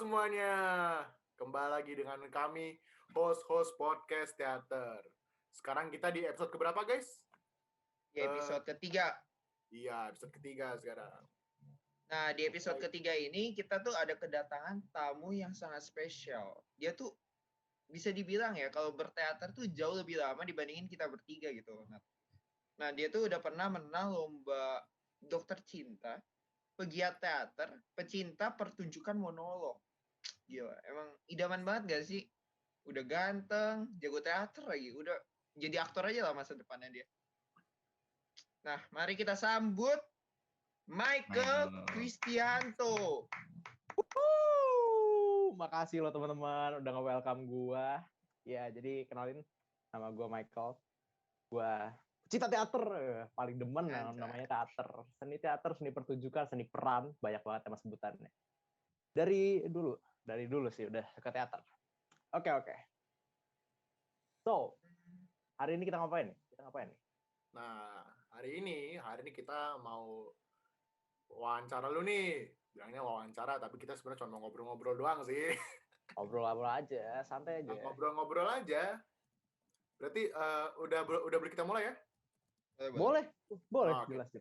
semuanya, kembali lagi dengan kami, host podcast teater. Sekarang kita di episode keberapa, guys? Di episode ketiga. Iya, episode ketiga sekarang. Nah, di episode ketiga ini kita tuh ada kedatangan tamu yang sangat spesial. Dia tuh bisa dibilang ya, kalau berteater tuh jauh lebih lama dibandingin kita bertiga gitu. Nah, dia tuh udah pernah menang lomba Dokter Cinta, pegiat teater, pecinta pertunjukan monolog. Gila, emang idaman banget gak sih? Udah ganteng, jago teater lagi, udah jadi aktor aja lah masa depannya dia. Nah, mari kita sambut Michael Kristianto. Makasih loh teman-teman udah nge-welcome gua. Ya, jadi kenalin, nama gua Michael. Gua pecinta teater, paling demen namanya teater. Seni teater, seni pertunjukan, seni peran, banyak banget tema sebutannya. Dari dulu sih udah ke teater. Oke. So, hari ini kita ngapain nih? Nah, hari ini kita mau wawancara lu nih. Bilangnya wawancara, tapi kita sebenarnya cuma mau ngobrol-ngobrol doang sih. Ngobrol-ngobrol aja, santai aja. Ngobrol-ngobrol aja. Berarti udah boleh kita mulai ya? Boleh, Okay. Jelas.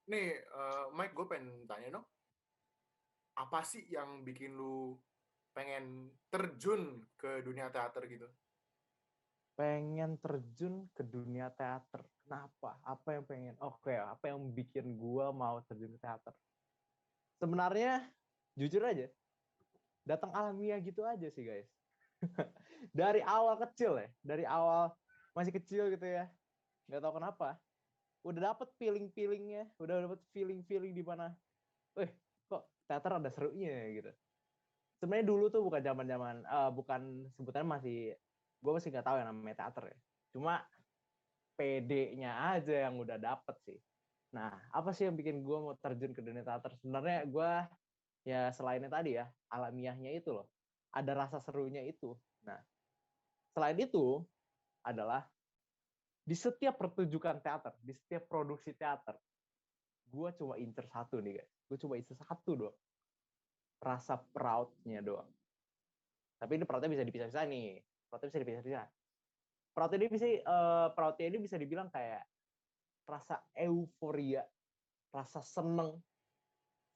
Nih, Mike, gue pengen tanya dong. Apa sih yang bikin lu pengen terjun ke dunia teater gitu? Pengen terjun ke dunia teater. Kenapa? Apa yang bikin gua mau terjun ke teater? Sebenarnya, jujur aja, datang alamiah gitu aja sih, guys. Dari awal masih kecil gitu ya, nggak tahu kenapa, udah dapet feeling-feelingnya, di mana, kok teater ada serunya gitu. Sebenarnya dulu tuh bukan sebutannya gue masih nggak tahu yang namanya teater ya. Cuma PD-nya aja yang udah dapet sih. Nah, apa sih yang bikin gue mau terjun ke dunia teater? Sebenarnya gue, ya selainnya tadi ya, alamiahnya itu loh. Ada rasa serunya itu. Nah, selain itu adalah di setiap pertunjukan teater, di setiap produksi teater, gue cuma incer satu nih guys. Gue cuma incer satu doang. Rasa proud-nya doang. Tapi ini proud-nya bisa dipisah-pisah nih. Proud-nya ini bisa dibilang kayak rasa euforia, rasa seneng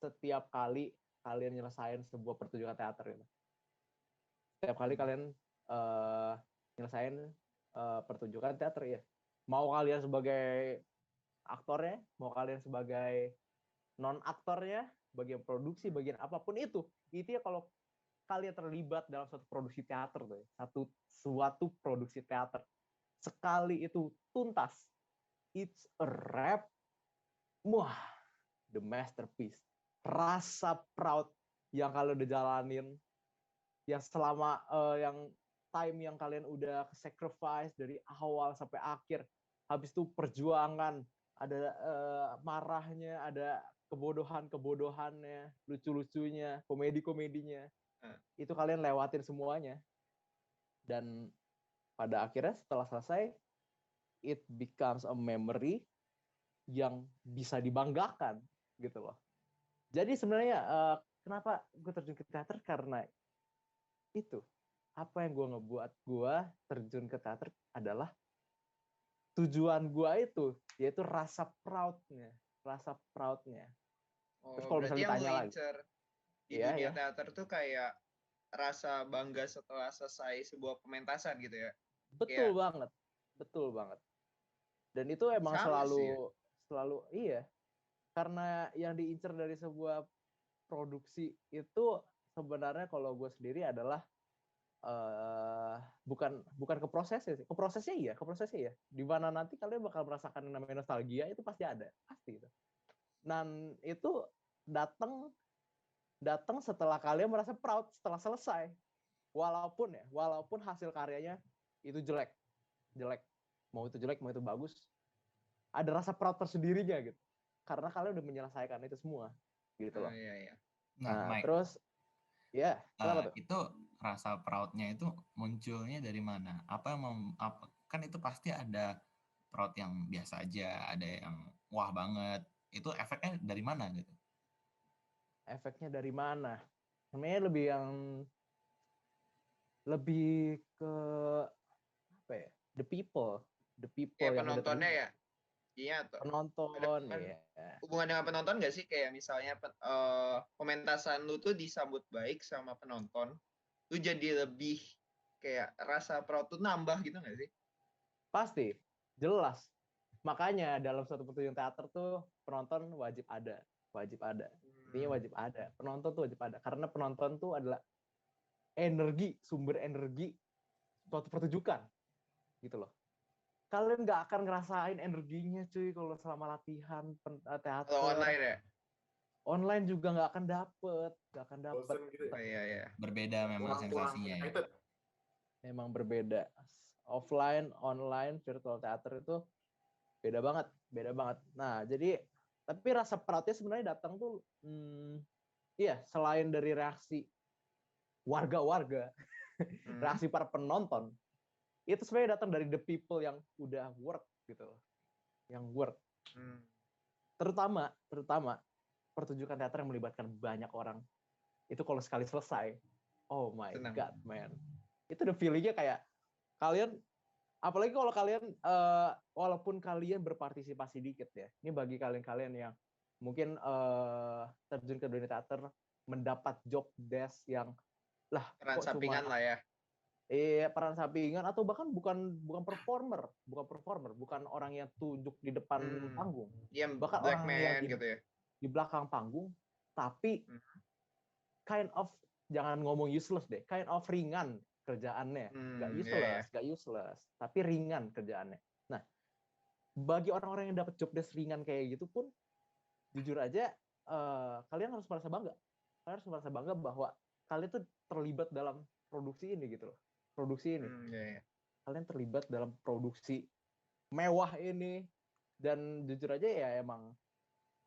setiap kali kalian nyelesain sebuah pertunjukan teater gitu. Setiap kali kalian nyelesain pertunjukan teater ya. Mau kalian sebagai aktornya, mau kalian sebagai non-aktornya, bagian produksi, bagian apapun itu ya kalau kalian terlibat dalam suatu produksi teater tuh, suatu produksi teater, sekali itu tuntas, it's a wrap, wah, the masterpiece. Rasa proud yang kalian udah jalanin, yang selama yang time yang kalian udah sacrifice dari awal sampai akhir, habis itu perjuangan, ada marahnya, ada kebodohannya, lucu-lucunya, komedinya, itu kalian lewatin semuanya, dan pada akhirnya setelah selesai, it becomes a memory yang bisa dibanggakan gitu loh. Jadi sebenarnya kenapa gue terjun ke teater, karena itu, apa yang gue ngebuat gue terjun ke teater adalah tujuan gue itu, yaitu rasa proudnya. Terus kalau misalnya ditanya lagi, di dunia teater tuh kayak rasa bangga setelah selesai sebuah pementasan gitu ya. Betul banget. Dan itu emang selalu iya. Karena yang diincar dari sebuah produksi itu sebenarnya kalau gue sendiri adalah bukan ke prosesnya iya. Di mana nanti kalian bakal merasakan yang namanya nostalgia, itu pasti ada, pasti itu. Dan itu datang setelah kalian merasa proud setelah selesai. Walaupun hasil karyanya itu jelek. Mau itu jelek, mau itu bagus, ada rasa proud tersendirinya gitu. Karena kalian udah menyelesaikan itu semua gitu loh. Iya. Nah, Mike, terus itu rasa proudnya itu munculnya dari mana? Kan itu pasti ada proud yang biasa aja, ada yang wah banget. Itu efeknya dari mana gitu? Efeknya dari mana? namanya lebih ke apa ya, the people Kayak yang udah penontonnya terlibat. ya. Iya tuh. Ada Penonton ya. hubungan dengan penonton nggak sih, kayak misalnya pementasan lu tuh disambut baik sama penonton, lu jadi lebih kayak rasa proud tuh nambah gitu nggak sih? Pasti, jelas. Makanya dalam suatu pertunjukan teater tuh penonton wajib ada. Intinya wajib ada. Penonton tuh wajib ada. Karena penonton tuh adalah sumber energi suatu pertunjukan. Gitu loh. Kalian nggak akan ngerasain energinya cuy kalau selama latihan teater. Kalau online ya? Online juga nggak akan dapet. Bosen gitu ya. Iya. Berbeda memang Kurang sensasinya ya. excited. Memang berbeda. Offline, online, virtual teater itu beda banget. Nah, jadi tapi rasa proudnya sebenarnya datang tuh iya, selain dari reaksi warga-warga, reaksi para penonton, itu sebenarnya datang dari the people yang udah work gitu loh. Yang work. Terutama pertunjukan teater yang melibatkan banyak orang. Itu kalau sekali selesai, oh my god, man. Itu the feeling-nya kayak kalian, apalagi kalau kalian walaupun kalian berpartisipasi dikit ya. Ini bagi kalian yang mungkin terjun ke dunia teater, mendapat job desk yang peran sampingan lah ya. Peran sampingan atau bahkan bukan performer, bukan orang yang tunjuk di depan panggung. Bahkan orang yang gitu ya. Di belakang panggung, tapi kind of, jangan ngomong useless deh, kind of ringan kerjaannya, nggak useless, tapi ringan kerjaannya. Nah, bagi orang-orang yang dapat job desk ringan kayak gitu pun, jujur aja, kalian harus merasa bangga. Kalian harus merasa bangga bahwa kalian tuh terlibat dalam produksi ini gitu loh. Kalian terlibat dalam produksi mewah ini, dan jujur aja ya emang,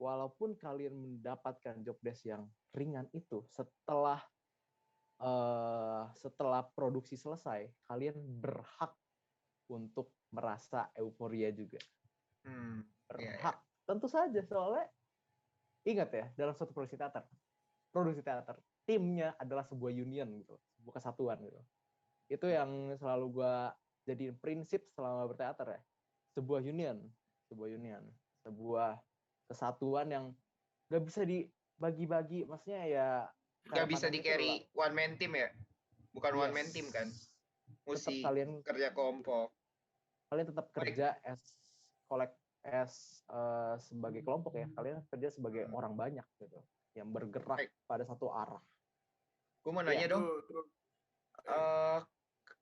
walaupun kalian mendapatkan job desk yang ringan itu, setelah produksi selesai, kalian berhak untuk merasa euforia juga. Berhak. Tentu saja, soalnya ingat ya, dalam suatu produksi teater, timnya adalah sebuah union gitu, sebuah kesatuan gitu. Itu yang selalu gue jadiin prinsip selama berteater ya. Sebuah union, sebuah kesatuan yang gak bisa dibagi-bagi, maksudnya ya gak bisa di carry one man team ya, bukan one man team kan, mesti kalian kerja kelompok, kalian tetap kerja sebagai kelompok ya, kalian kerja sebagai orang banyak gitu yang bergerak pada satu arah. Gue mau nanya dong,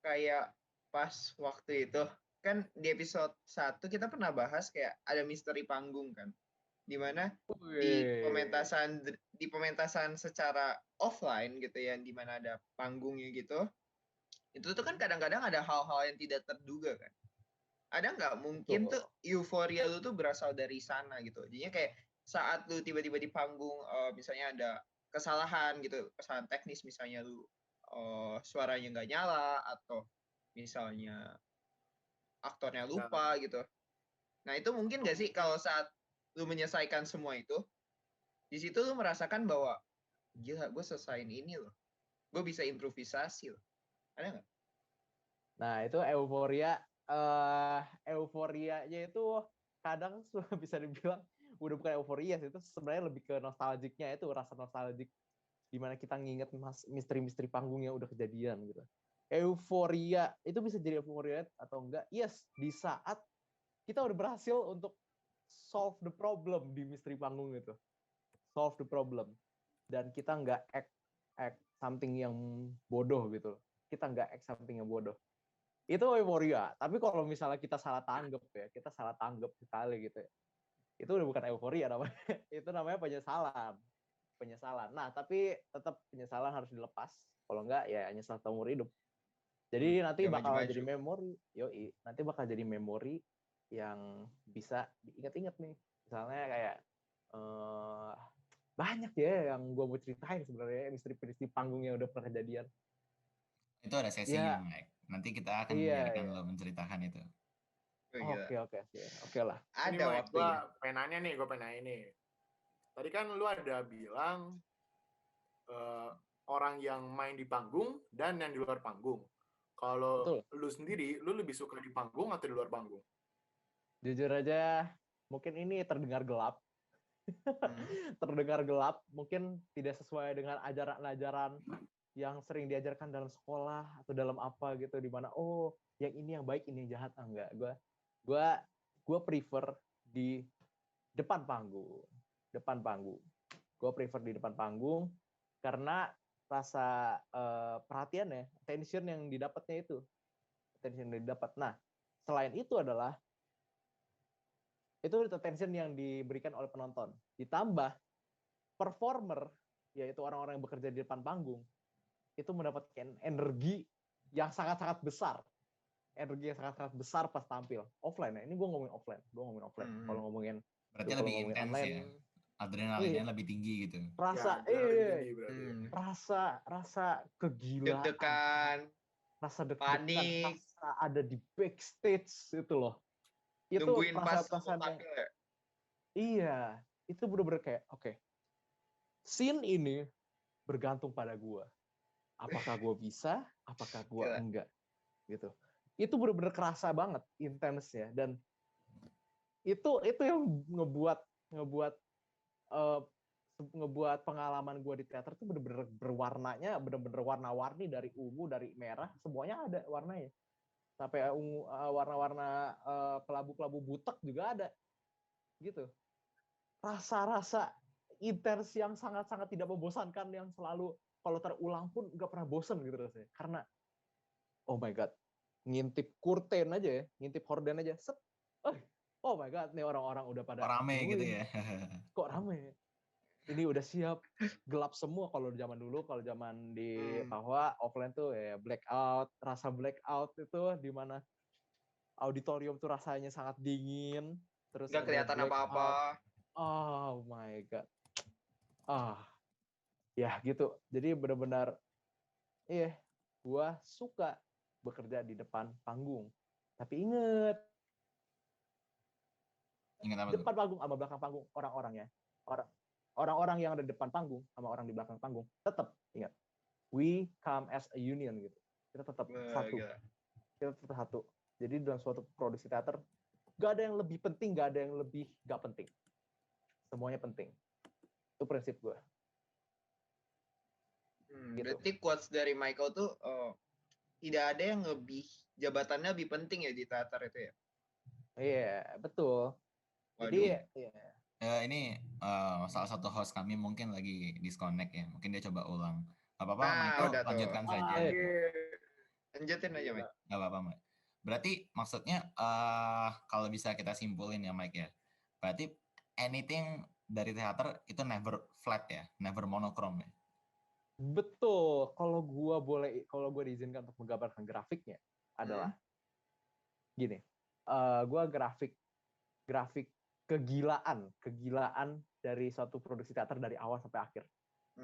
kayak pas waktu itu kan di episode 1 kita pernah bahas kayak ada misteri panggung kan, dimana di pementasan secara offline gitu ya, dimana ada panggungnya gitu, itu tuh kan kadang-kadang ada hal-hal yang tidak terduga kan. Ada nggak mungkin tuh euforia lu tuh berasal dari sana gitu, jadinya kayak saat lu tiba-tiba di panggung, misalnya ada kesalahan gitu, kesalahan teknis, misalnya lu suaranya nggak nyala, atau misalnya aktornya lupa gitu. Nah itu mungkin nggak sih kalau saat lu menyelesaikan semua itu, di situ lu merasakan bahwa gila, gue selesaiin ini loh, gue bisa improvisasi loh, ada nggak? Nah itu euforianya itu kadang bisa dibilang udah bukan euforia sih, itu sebenarnya lebih ke nostalgiknya, itu rasa nostalgik dimana kita nginget misteri-misteri panggung yang udah kejadian gitu. Euforia itu bisa jadi euforia atau enggak, yes, di saat kita udah berhasil untuk solve the problem di misteri panggung itu, solve the problem, dan kita nggak act something yang bodoh gitu, kita nggak act something yang bodoh, itu euforia. Tapi kalau misalnya kita salah tanggap sekali gitu ya, itu udah bukan euforia namanya, itu namanya penyesalan. Nah tapi tetap penyesalan harus dilepas, kalau enggak ya nyesal seumur hidup. Jadi nanti bakal jadi memori, nanti bakal jadi memori yang bisa diingat-ingat nih. Misalnya kayak banyak ya yang gue mau ceritain sebenarnya, misteri-misteri panggungnya udah pernah kejadian. Itu ada sesinya, Mike. Nanti kita akan menjadikan lo menceritakan itu. Oke lah. Ada waktunya. Gue pengen nanya nih. Tadi kan lu ada bilang orang yang main di panggung dan yang di luar panggung. Kalau Betul. lu sendiri, lu lebih suka di panggung atau di luar panggung? Jujur aja, mungkin ini terdengar gelap. Terdengar gelap, mungkin tidak sesuai dengan ajaran-ajaran yang sering diajarkan dalam sekolah atau dalam apa gitu, di mana yang ini yang baik, ini yang jahat. Enggak, gue prefer di depan panggung. Gue prefer di depan panggung karena rasa perhatian ya, attention yang didapatnya itu. Nah, selain itu adalah itu attention yang diberikan oleh penonton. Ditambah performer, yaitu orang-orang yang bekerja di depan panggung, itu mendapatkan energi yang sangat-sangat besar. Energi yang sangat-sangat besar pas tampil. Offline ya, ini gue ngomongin offline. Kalau ngomongin berarti lebih intens ya. Adrenalinnya lebih tinggi gitu. Rasa rasa kegilaan. Deg-degan. Rasa deg-degan, panik. Rasa ada di backstage itu loh. Itu Nungguin pas perasaan yang ya? Iya, itu bener-bener kayak oke. Scene ini bergantung pada gue. Apakah gue bisa, apakah gue enggak, gitu. Itu bener-bener kerasa banget intensnya, dan itu yang ngebuat pengalaman gue di teater tuh bener-bener berwarnanya, bener-bener warna-warni, dari ungu, dari merah, semuanya ada warnanya. Sampai warna-warna kelabu-kelabu butek juga ada, gitu. Rasa-rasa intens yang sangat-sangat tidak membosankan, yang selalu kalau terulang pun nggak pernah bosan gitu rasanya. Karena oh my god, ngintip kurten aja ya, ngintip horden aja, set, oh my god, nih orang-orang udah pada rame gitu ya. Kok rame? Ini udah siap, gelap semua. Kalau zaman dulu, kalau zaman di Kahwa offline tuh ya blackout, rasa blackout itu di mana auditorium tuh rasanya sangat dingin, terus nggak kelihatan apa-apa. Oh my god. Ya gitu. Jadi benar-benar gua suka bekerja di depan panggung. Tapi inget apa depan tuh? panggung sama belakang panggung, orang-orang yang ada di depan panggung sama orang di belakang panggung, tetap ingat, we come as a union gitu. Kita tetap satu. Kita tetap satu. Jadi dalam suatu produksi teater, gak ada yang lebih penting, gak ada yang lebih gak penting. Semuanya penting. Itu prinsip gue. Gitu. Berarti quotes dari Michael tuh tidak ada yang jabatannya lebih penting ya di teater itu ya? Iya, betul. Waduh. Jadi ini salah satu host kami mungkin lagi disconnect ya. Mungkin dia coba ulang. Gak apa-apa, Nah, Michael, lanjutkan saja. Lanjutin aja, Mike. Gak apa-apa, Mike. Berarti maksudnya kalau bisa kita simpulin ya, Mike ya. Berarti anything dari teater itu never flat ya, never monochrome ya. Betul. Kalau gue diizinkan untuk menggambarkan grafiknya adalah gini. Gue grafik kegilaan dari suatu produksi teater dari awal sampai akhir.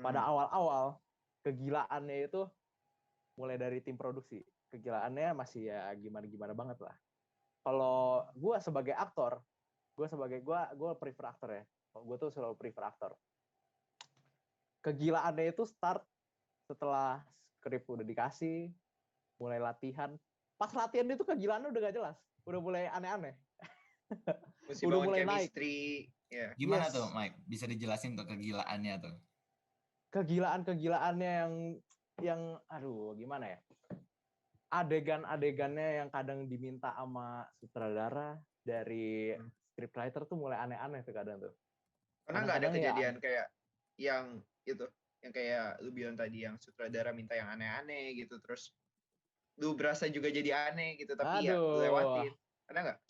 Pada awal-awal kegilaannya itu mulai dari tim produksi. Kegilaannya masih ya gimana-gimana banget lah. Kalau gue sebagai aktor, gue prefer aktor ya. Gue tuh selalu prefer aktor. Kegilaannya itu start setelah skrip udah dikasih, mulai latihan. Pas latihan itu kegilaannya udah gak jelas, udah mulai aneh-aneh. Udah mulai chemistry. Naik. Gimana tuh, Mike? Bisa dijelasin tuh kegilaannya tuh? Kegilaan-kegilaannya yang aduh gimana ya? Adegan-adegannya yang kadang diminta sama sutradara dari scriptwriter tuh mulai aneh-aneh tuh kadang tuh. Karena nggak ada kejadian kayak yang itu, yang kayak lu bilang tadi, yang sutradara minta yang aneh-aneh gitu, terus lu berasa juga jadi aneh gitu, tapi ya lewatin. Ada nggak?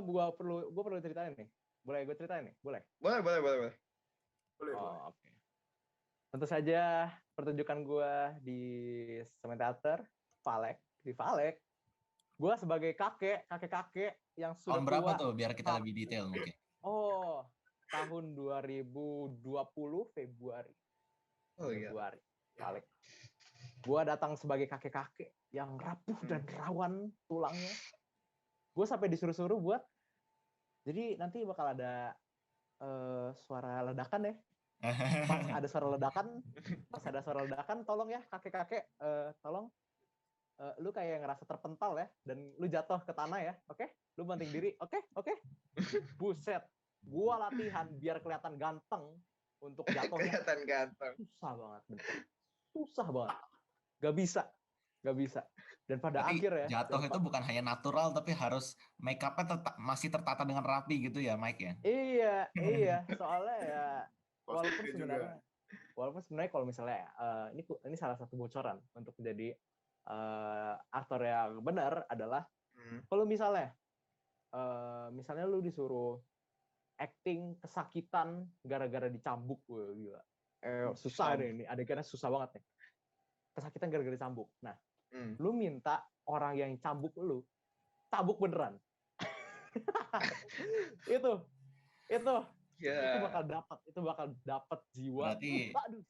Gue perlu ceritain nih. Boleh gue ceritain nih? Boleh? Boleh. Oh, oke. Tentu saja pertunjukan gue di Semen Teater, di Valek. Gue sebagai kakek yang sudah tahun berapa tuh, biar kita lebih detail mungkin. Oh, tahun 2020 Februari. Februari. Valek. Gue datang sebagai kakek yang rapuh dan rawan tulangnya. Gue sampai disuruh-suruh buat, jadi nanti bakal ada suara ledakan ya. Pas ada suara ledakan, tolong ya kakek-kakek, tolong lu kayak ngerasa terpental ya, dan lu jatuh ke tanah ya, oke? Lu banting diri, oke? Buset, gua latihan biar kelihatan ganteng untuk jatuhnya Kelihatan ganteng. susah banget, gak bisa. Dan pada Berarti akhir ya, jatuh itu bukan hanya natural tapi harus make up-nya masih tertata dengan rapi gitu ya, Mike ya? iya, soalnya ya walaupun Kostumnya juga. sebenarnya kalau misalnya ini salah satu bocoran untuk menjadi aktor yang benar adalah kalau misalnya lu disuruh acting kesakitan gara-gara dicambuk, wah gila. Susah deh ini, adegannya susah banget nih. Kesakitan gara-gara dicambuk. Nah, lu minta orang yang cambuk lu cabuk beneran. itu bakal dapat jiwa. Berarti Aduh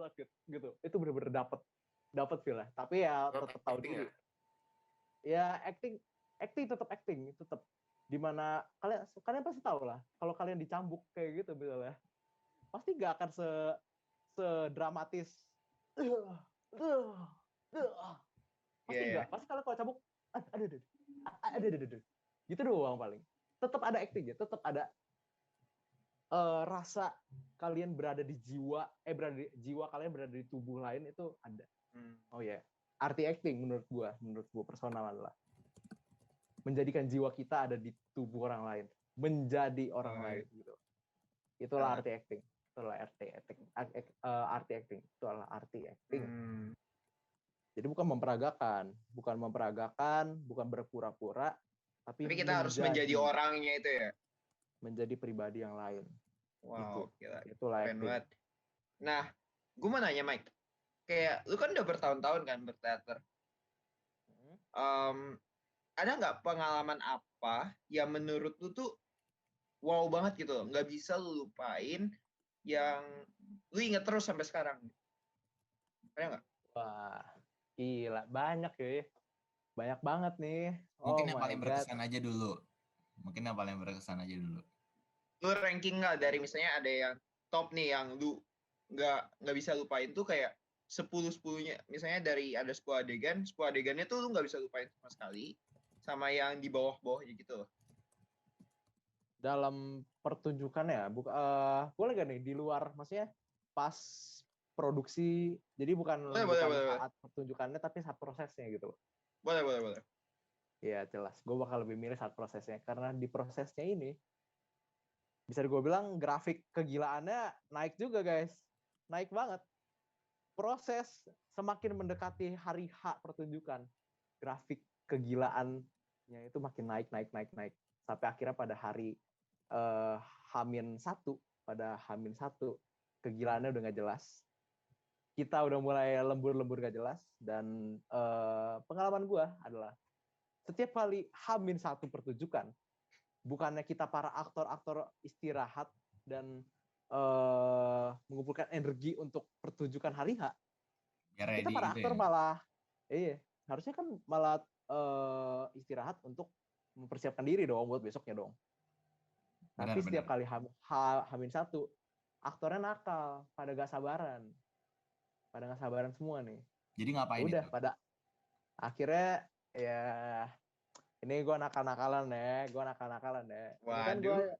sakit gitu. Itu bener-bener dapat feel ya. Tapi ya tetap tahu diri. Ya acting tetap dimana kalian pasti tahu lah kalau kalian dicambuk kayak gitu misalnya pasti gak akan sedramatis pasti enggak. Pasti kalau cambuk ada gitu doang paling. Tetap ada acting ya, tetap ada rasa kalian berada di jiwa kalian berada di tubuh lain itu ada. Oh ya, arti acting menurut gua personal adalah menjadikan jiwa kita ada di tubuh orang lain, menjadi orang lain gitu. Itulah arti acting. Jadi bukan memperagakan, bukan berpura-pura, tapi kita harus menjadi orangnya itu ya. Menjadi pribadi yang lain. Wow, gila. Itulah keren banget. Nah, gue mau nanya Mike, kayak lu kan udah bertahun-tahun kan berteater. Ada nggak pengalaman apa yang menurut lu tuh wow banget gitu, nggak bisa lu lupain, yang lu inget terus sampai sekarang? Ada nggak? Wah, gila, banyak ya. Banyak banget nih. Mungkin yang paling berkesan aja dulu. Lu ranking nggak dari misalnya ada yang top nih yang lu nggak bisa lupain tuh kayak 10-10-nya. Misalnya dari ada 10 adegannya tuh lu nggak bisa lupain sama sekali. Sama yang di bawah-bawahnya gitu. Dalam pertunjukannya, boleh gak nih di luar, maksudnya pas produksi, jadi bukan saat pertunjukannya tapi saat prosesnya gitu. Boleh. Iya jelas, gue bakal lebih milih saat prosesnya karena di prosesnya ini bisa gue bilang grafik kegilaannya naik juga guys, naik banget. Proses semakin mendekati hari H pertunjukan, grafik kegilaannya itu makin naik sampai akhirnya pada hari H-1, kegilaannya udah nggak jelas. Kita udah mulai lembur gak jelas, dan pengalaman gue adalah setiap kali H-1 pertunjukan, bukannya kita para aktor istirahat dan mengumpulkan energi untuk pertunjukan hari H, kita para aktor malah harusnya kan malah istirahat untuk mempersiapkan diri dong buat besoknya dong. Tapi setiap kali H-1 aktornya nakal, pada gak sabaran semua nih. Jadi ngapain udah itu? Pada akhirnya ya ini gue nakal-nakalan ya. Ini kan gue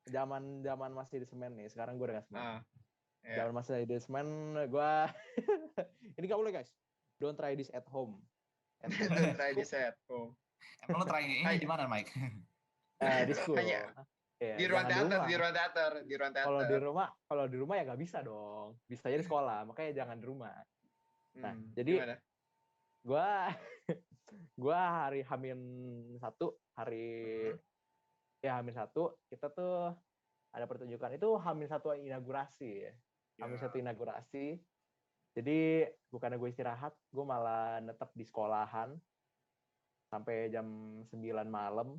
zaman masih di semen nih, sekarang gue udah gak semen. Zaman masih di semen gue ini gak boleh guys, don't try this at home. Don't try this at home. Emang lo try ini di mana, Mike? Di school. Di ruang teater. Kalau di rumah ya nggak bisa dong. Bisa aja di sekolah, makanya jangan di rumah. Nah, jadi gue hari H-1 kita tuh ada pertunjukan itu H-1 inaugurasi ya. H-1 inaugurasi. Jadi bukannya gue istirahat, gue malah netep di sekolahan sampai jam 9 malam.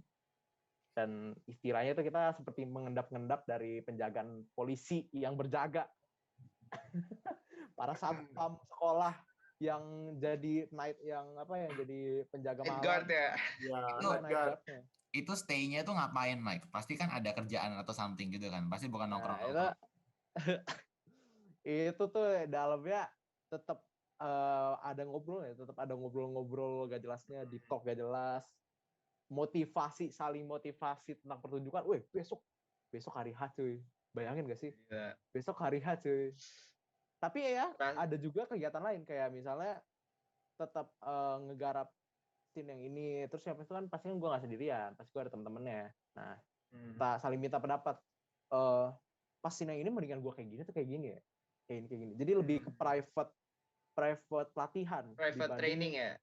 Dan istilahnya itu kita seperti mengendap-ngendap dari penjagaan polisi yang berjaga. Para satpam sekolah yang jadi jadi penjaga malam. Guard ya. Night guard-nya. itu stay-nya itu ngapain, Mike? Pasti kan ada kerjaan atau something gitu kan? Pasti bukan Nah, nongkrong-nongkrong. itu tuh dalamnya tetap ada ngobrol ya, tetap ada ngobrol-ngobrol gak jelasnya, di talk gak jelas, motivasi, saling motivasi tentang pertunjukan. Weh, besok hari H cuy. Bayangin gak sih? Iya. Besok hari H cuy. Tapi ya Kan? ada juga kegiatan lain kayak misalnya tetap ngegarap scene yang ini. Terus siapa itu kan pasti kan gue nggak sendirian, pasti gue ada temen-temennya. Nah, kita saling minta pendapat. Pas scene yang ini mendingan gue kayak gini tuh kayak gini ya, kayak gini. Jadi lebih ke private latihan Private training ya.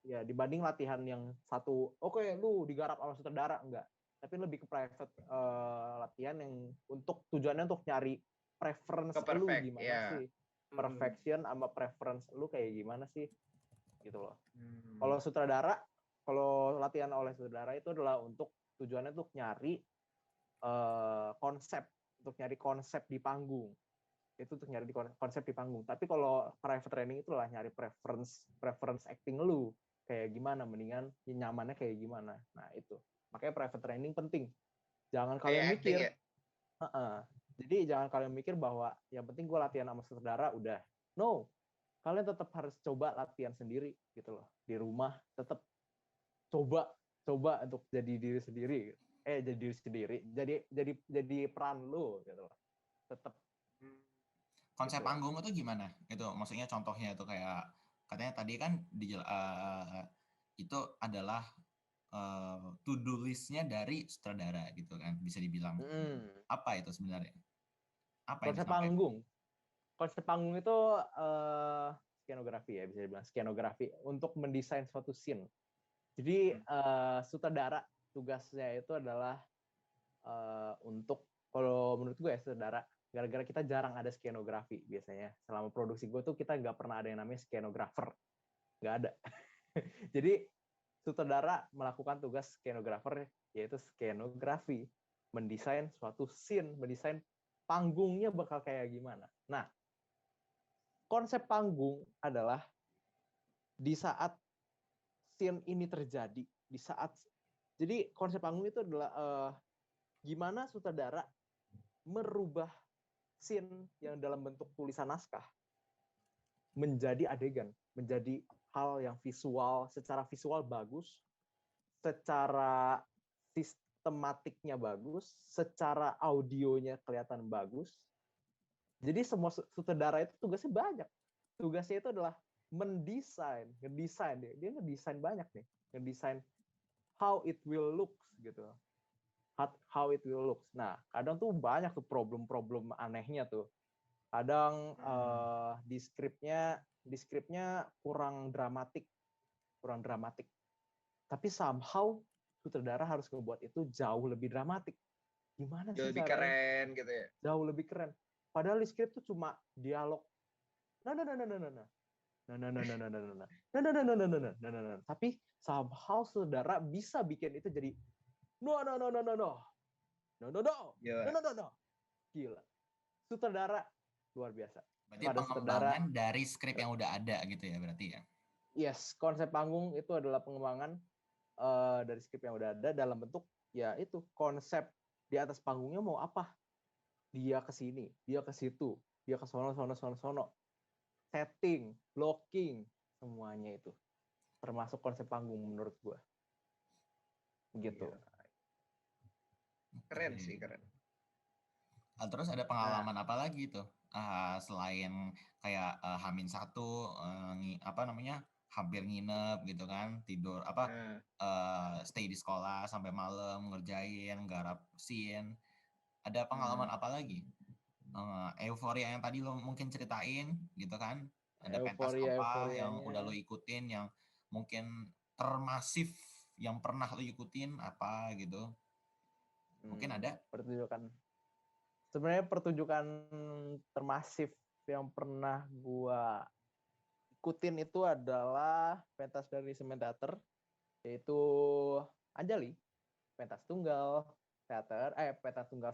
ya dibanding latihan yang satu. Oke, lu digarap sama sutradara enggak, tapi lebih ke private latihan yang untuk tujuannya untuk nyari preference lu gimana sih, perfection sama preference lu kayak gimana sih gitu loh. Kalau latihan oleh sutradara itu adalah untuk tujuannya untuk nyari konsep di panggung. Itu untuk nyari konsep di panggung. Tapi kalau private training itu lah nyari preference acting lu kayak gimana, mendingan nyamannya kayak gimana. Nah, itu. Makanya private training penting. Jangan kalian mikir. Jadi jangan kalian mikir bahwa yang penting gue latihan sama sutradara udah. No. Kalian tetap harus coba latihan sendiri gitu loh. Di rumah tetap coba untuk jadi diri sendiri. Jadi diri sendiri. Jadi peran lu gitu loh. Tetap. Konsep panggung itu gimana? Itu maksudnya contohnya itu kayak katanya tadi kan itu adalah to-do list-nya dari sutradara gitu kan, bisa dibilang. Apa itu sebenarnya? Apa konsep panggung? Konsep panggung itu skenografi ya, bisa dibilang skenografi untuk mendesain suatu scene. Jadi sutradara tugasnya itu adalah untuk, kalau menurut gue ya sutradara, gara-gara kita jarang ada skenografi biasanya. Selama produksi gue tuh kita nggak pernah ada yang namanya skenografer. Nggak ada. Jadi sutradara melakukan tugas skenografer, yaitu skenografi. Mendesain suatu scene, mendesain panggungnya bakal kayak gimana. Nah, konsep panggung adalah di saat scene ini terjadi, jadi konsep panggung itu adalah gimana sutradara merubah scene yang dalam bentuk tulisan naskah menjadi adegan, menjadi hal yang secara visual bagus, secara sistematiknya bagus, secara audionya kelihatan bagus. Jadi semua sutradara itu tugasnya banyak. Tugasnya itu adalah ngedesain. Dia ngedesain banyak nih, ngedesain how it will look gitu. How it will look. Nah, kadang tuh banyak tuh problem-problem anehnya tuh. Kadang di skripnya kurang dramatik. Tapi somehow sutradara harus ngebuat itu jauh lebih dramatik. Gimana sih lebih caranya? Keren gitu ya. Jauh lebih keren. Padahal di skrip tuh cuma dialog. Tapi somehow sutradara bisa bikin itu jadi no. Gila. Sutradara luar biasa. Berarti pengembangan dari skrip yang udah ada gitu ya berarti ya? Yes, konsep panggung itu adalah pengembangan dari skrip yang udah ada dalam bentuk ya itu konsep di atas panggungnya mau apa. Dia ke sini, dia ke situ, dia ke sono. Setting, blocking, semuanya itu. Termasuk konsep panggung menurut gue. Gitu. Keren sih, keren. Terus ada pengalaman apa lagi tuh? Selain kayak H-1 hampir nginep gitu kan, tidur stay di sekolah sampai malam ngerjain garap scene. Ada pengalaman apa lagi? Euforia yang tadi lo mungkin ceritain gitu kan, ada pentas apa yang udah lo ikutin yang mungkin termasif yang pernah lo ikutin apa gitu, mungkin ada? Sebenarnya pertunjukan termasif yang pernah gua ikutin itu adalah pentas dari Semen Teater, yaitu Anjali, pentas tunggal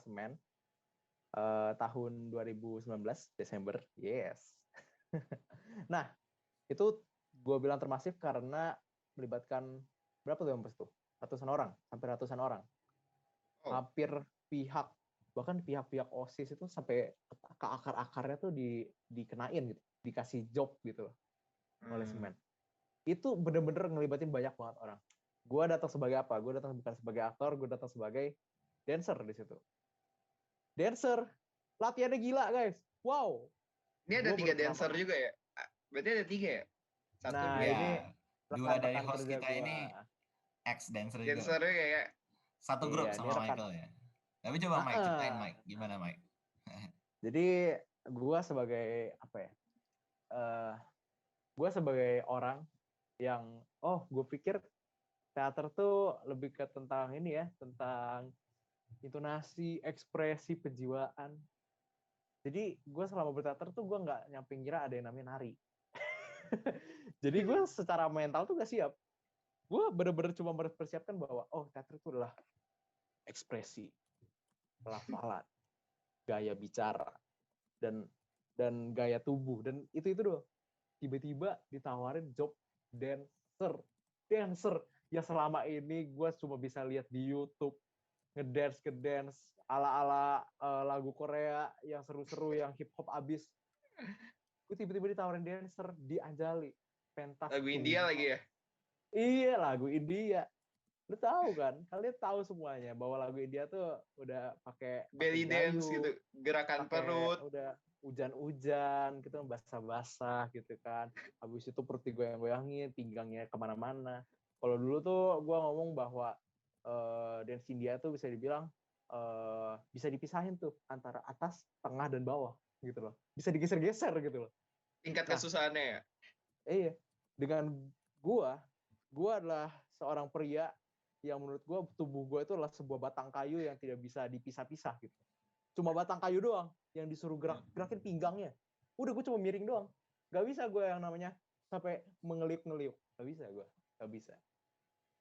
Semen tahun 2019 Desember. Yes. Nah, itu gue bilang termasif karena melibatkan berapa tuh yang tuh? ratusan orang, sampai ratusan orang. Oh. Hampir bahkan pihak OSIS itu sampai ke akar-akarnya tuh dikenain gitu, dikasih job gitu loh oleh Semen. Itu bener-bener ngelibatin banyak banget orang. Gue datang sebagai apa? Gue datang bukan sebagai aktor, gue datang sebagai dancer di situ. Dancer, latihannya gila guys. Wow. Ini ada Gua 3 dancer juga ya? Berarti ada 3 ya? 1, Nah, 2, ini dua dari rekan-rekan host kerja kita gua. ini ex dancer juga. dancernya kayak Satu grup Iya, ini sama rekan. Michael ya. Tapi coba Mike ceritain Mike, gimana Mike? Jadi gue sebagai apa ya? Gue sebagai orang yang gue pikir teater tuh lebih ke tentang ini ya, tentang intonasi, ekspresi, penjiwaan. Jadi gue selama berteater tuh gue nggak nyampe ngira ada yang namanya nari. Jadi gue secara mental tuh gak siap. Gue bener-bener cuma mempersiapkan bahwa teater itu adalah ekspresi, pelafalan, gaya bicara, dan gaya tubuh, dan itu doang. Tiba-tiba ditawarin job dancer yang selama ini gue cuma bisa lihat di YouTube ngedance ala lagu Korea yang seru-seru, yang hip hop abis. Gue tiba-tiba ditawarin dancer di Anjali, pentas lagu India lagi ya? Iya, lagu India. Lu tahu kan? Kalian tahu semuanya bahwa lagu India tuh udah pakai Belly dance gitu, gerakan perut. Udah hujan-hujan gitu, basah-basah gitu kan. Habis itu perut digoyang-goyangin, pinggangnya kemana-mana. Kalau dulu tuh gue ngomong bahwa dance India tuh bisa dibilang bisa dipisahin tuh antara atas, tengah, dan bawah gitu loh. Bisa digeser-geser gitu loh. Tingkat kesusahannya ya? Iya. Dengan gue adalah seorang pria yang menurut gue tubuh gue itu adalah sebuah batang kayu yang tidak bisa dipisah-pisah gitu. Cuma batang kayu doang yang disuruh gerakin pinggangnya. Udah gue cuma miring doang. Gak bisa gue yang namanya sampai mengeliuk-ngeliuk. Gak bisa gue. Gak bisa.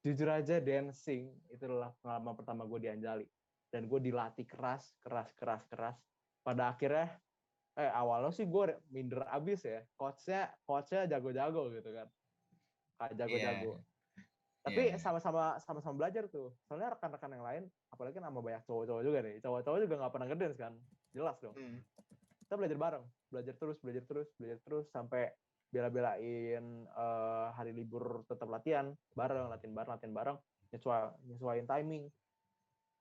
Jujur aja dancing itu adalah pengalaman pertama gue di Anjali. Dan gue dilatih keras. Pada akhirnya awalnya sih gue minder abis ya. Coachnya jago-jago gitu kan. Kayak jago-jago. Yeah. Tapi sama-sama belajar tuh. Soalnya rekan-rekan yang lain, apalagi kan sama banyak cowok-cowok juga nih. Cowok-cowok juga nggak pernah ngedance kan. Jelas dong. Kita belajar bareng. Belajar terus. Sampai bela-belain hari libur tetap latihan bareng. Nyesuaiin timing.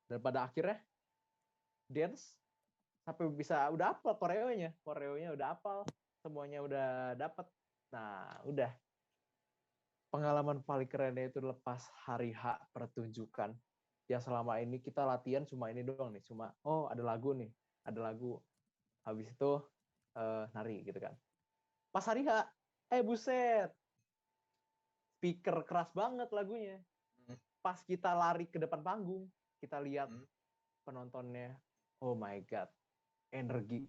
Dan pada akhirnya, dance sampai bisa udah hafal koreonya udah hafal, semuanya udah dapet. Nah udah, pengalaman paling kerennya itu lepas hari H pertunjukan yang selama ini kita latihan cuma ini doang nih, cuma ada lagu habis itu nari gitu kan. Pas hari H buset, speaker keras banget lagunya. Pas kita lari ke depan panggung, kita lihat penontonnya, oh my god,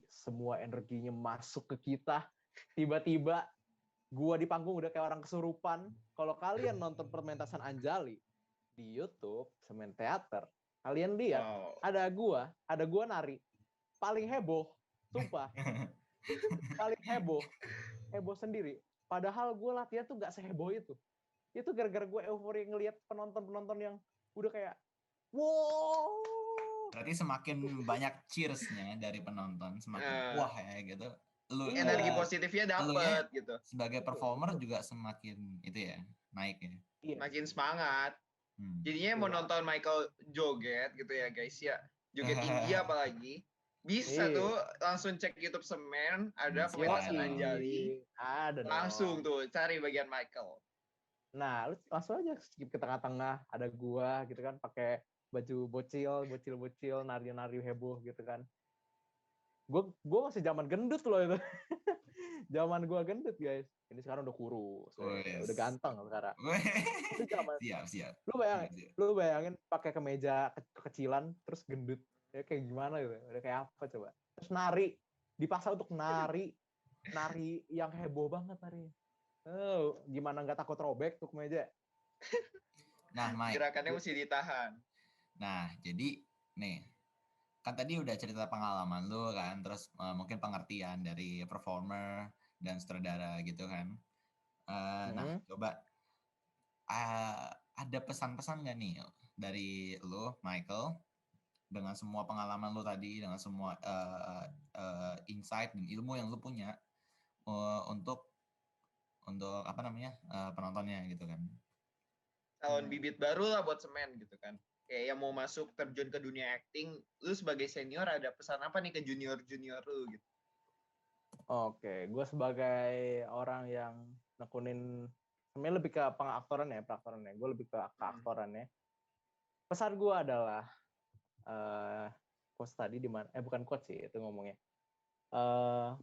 semua energinya masuk ke kita. Tiba-tiba gua di panggung udah kayak orang kesurupan. Kalau kalian nonton pementasan Anjali di YouTube Semen Teater, kalian lihat ada gua nari paling heboh, sumpah. Paling heboh sendiri. Padahal gua latihan tuh gak seheboh itu. Itu gara-gara gue euforia ngelihat penonton yang udah kayak wow. Berarti semakin banyak cheers-nya dari penonton, semakin wah ya gitu. Energi positifnya dapet gitu. Sebagai performer juga semakin itu ya, naik ya. Iya. Makin semangat. Jadinya mau nonton Michael joget gitu ya guys ya. Joget India apalagi. Bisa tuh langsung cek YouTube Semen, ada pementasan Anjali. Ada langsung tuh cari bagian Michael. Nah, lu langsung aja skip ke tengah-tengah, ada gua gitu kan, pakai baju bocil, nari-nari heboh gitu kan. Gua masih zaman gendut loh itu. Zaman gua gendut, guys. Ini sekarang udah kurus, udah ganteng sekarang. Itu zaman. Siap. Lu bayangin pakai kemeja kecilan terus gendut. Ya kayak gimana gitu. Udah kayak apa coba. Terus nari, dipaksa untuk nari yang heboh banget nari. Gimana nggak takut robek tuh kemeja? Nah, Mike. Gerakannya mesti ditahan. Nah, jadi nih, kan tadi udah cerita pengalaman lu kan, terus mungkin pengertian dari performer dan sutradara gitu kan. Nah, coba ada pesan-pesan nggak nih dari lo, Michael, dengan semua pengalaman lo tadi, dengan semua insight dan ilmu yang lo punya untuk apa namanya penontonnya gitu kan? Calon bibit baru lah buat semen gitu kan. Kayak yang mau masuk terjun ke dunia acting, lu sebagai senior ada pesan apa nih ke junior-junior lu gitu? Oke, gue sebagai orang yang nekunin, sebenarnya lebih ke pengaktoran ya, gue lebih ke keaktoran ya. Pesan gue adalah, coach tadi di mana? Bukan coach sih, itu ngomongnya.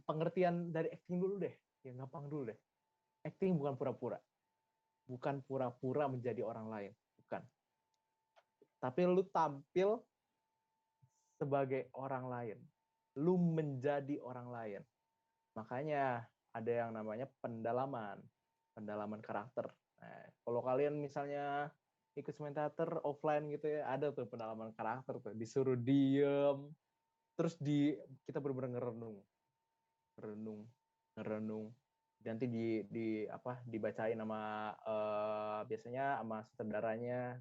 Pengertian dari acting dulu deh, yang gampang dulu deh. Acting bukan pura-pura, bukan pura-pura menjadi orang lain, bukan. Tapi lu tampil sebagai orang lain, lu menjadi orang lain. Makanya ada yang namanya pendalaman karakter. Nah, kalau kalian misalnya ikut semen teater offline gitu ya, ada tuh pendalaman karakter tuh, disuruh diem, terus kita benar-benar ngerenung, nanti dibacain sama biasanya sama sutradaranya,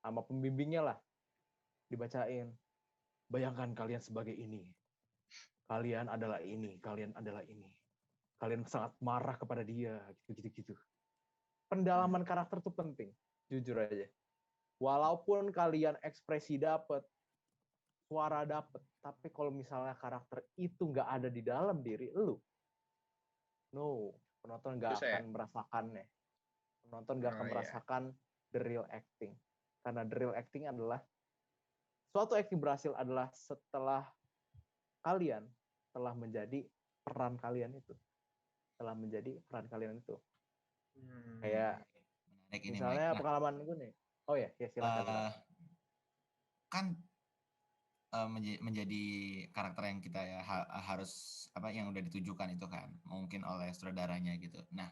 sama pembimbingnya lah, dibacain. Bayangkan kalian sebagai ini, kalian adalah ini, kalian sangat marah kepada dia, gitu. Pendalaman karakter tuh penting, jujur aja. Walaupun kalian ekspresi dapet, suara dapet, tapi kalau misalnya karakter itu nggak ada di dalam diri lu, penonton nggak akan merasakannya. Penonton nggak akan merasakan the real acting. Karena the real acting adalah, suatu acting berhasil adalah setelah kalian telah menjadi peran kalian itu. Kayak misalnya pengalaman gue nih. Oh ya silakan. Kan menjadi karakter yang kita ya harus apa yang udah ditujukan itu kan, mungkin oleh sutradaranya gitu. Nah,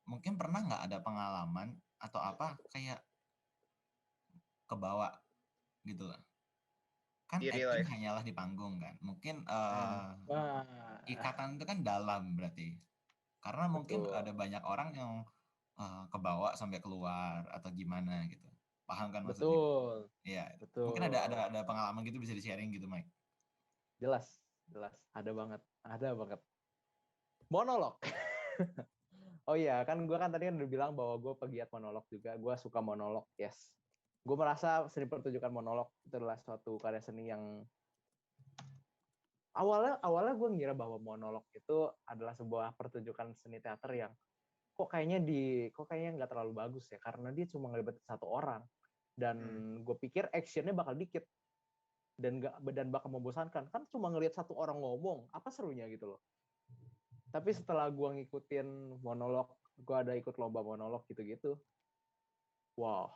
mungkin pernah nggak ada pengalaman atau apa kayak kebawa gitu lah. Kan acting hanyalah di panggung kan. Mungkin ikatan itu kan dalam berarti. Karena mungkin ada banyak orang yang kebawa sampai keluar atau gimana gitu. Paham kan maksudnya? Betul. Iya. Betul. Mungkin ada pengalaman gitu bisa di-sharing gitu, Mike. Jelas. Ada banget. Monolog. Oh iya, kan gue tadi udah bilang bahwa gue pegiat monolog juga. Gue suka monolog, yes. Gue merasa seni pertunjukan monolog itu adalah suatu karya seni yang awalnya gue ngira bahwa monolog itu adalah sebuah pertunjukan seni teater yang kok kayaknya nggak terlalu bagus ya, karena dia cuma ngelibatin satu orang, dan gue pikir actionnya bakal dikit dan bakal membosankan, kan cuma ngelihat satu orang ngomong, apa serunya gitu loh. Tapi setelah gue ngikutin monolog, gue ada ikut lomba monolog gitu-gitu, wow,